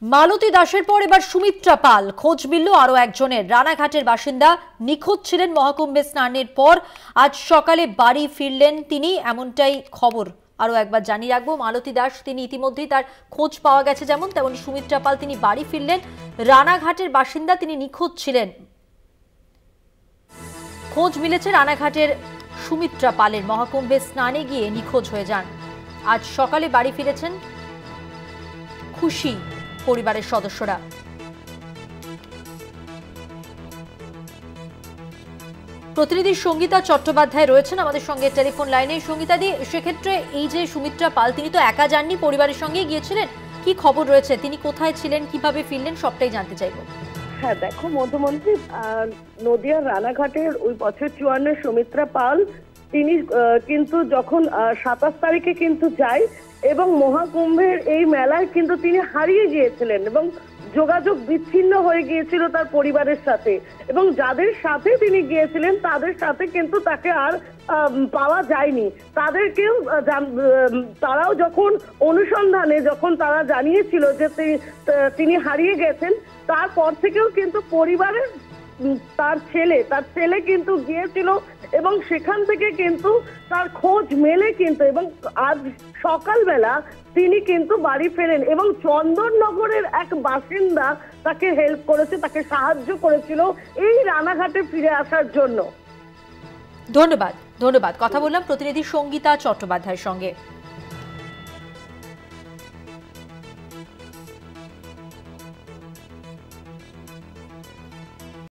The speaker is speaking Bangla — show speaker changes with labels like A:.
A: মালতী দাসের পর এবার সুমিত্রা পাল খোঁজ মিলল আরো একজনের। রানাঘাটের বাসিন্দা নিখোঁজ ছিলেন মহাকুম্ভে স্নানের পর, আজ সকালে বাড়ি ফিরলেন তিনি, এমনটাই খবর। আরো একবার জানিয়ে রাখবো, মালতী দাস তিনি ইতিমধ্যেই তার খোঁজ পাওয়া গেছে, যেমন তেমন সুমিত্রা পাল তিনি বাড়ি ফিরলেন। রানাঘাটের বাসিন্দা, তিনি নিখোঁজ ছিলেন। খোঁজ মিলেছে রানাঘাটের সুমিত্রা পালের, মহাকুম্ভে স্নানে গিয়ে নিখোঁজ হয়ে যান। আজ সকালে বাড়ি ফিরেছেন, খুশি পরিবারের সদস্যরা। প্রতিনিধি সঙ্গীতা চট্টোপাধ্যায় রয়েছেন আমাদের সঙ্গে টেলিফোন লাইনে। সঙ্গীতা দি, সেক্ষেত্রে এই যে সুমিত্রা পাল, তিনি তো একা যাননি, পরিবারের সঙ্গেই গিয়েছিলেন, কি খবর রয়েছে, তিনি কোথায় ছিলেন, কিভাবে ফিরলেন, সবটাই জানতে চাইবো।
B: হ্যাঁ দেখো মধুমন্ত্রী, নদিয়ার রানাঘাটের ওই বছর 54 সুমিত্রা পাল তিনি কিন্তু যখন 27 তারিখে কিন্তু যায় এবং মহাকুম্ভের এই মেলায় কিন্তু তিনি হারিয়ে গিয়েছিলেন এবং যোগাযোগ বিচ্ছিন্ন হয়ে গিয়েছিল তার পরিবারের সাথে, এবং যাদের সাথে তিনি গিয়েছিলেন তাদের সাথে কিন্তু তাকে আর পাওয়া যায়নি। তাদেরকেও তারাও যখন অনুসন্ধানে যখন তারা জানিয়েছিল যে তিনি হারিয়ে গেছেন, তারপর থেকেও কিন্তু পরিবারের তার ছেলে কিন্তু গিয়েছিল এবং সেখান থেকে কিন্তু তার খোঁজ মেলে কিন্তু, এবং আজ সকালবেলা তিনি কিন্তু বাড়ি ফেরেন এবং চন্দননগরের এক বাসিন্দা তাকে হেল্প করেছে, তাকে সাহায্য করেছিল এই রানাঘাটে ফিরে আসার জন্য।
A: ধন্যবাদ। কথা বললাম প্রতিনিধি সঙ্গীতা চট্টোপাধ্যায়ের সঙ্গে।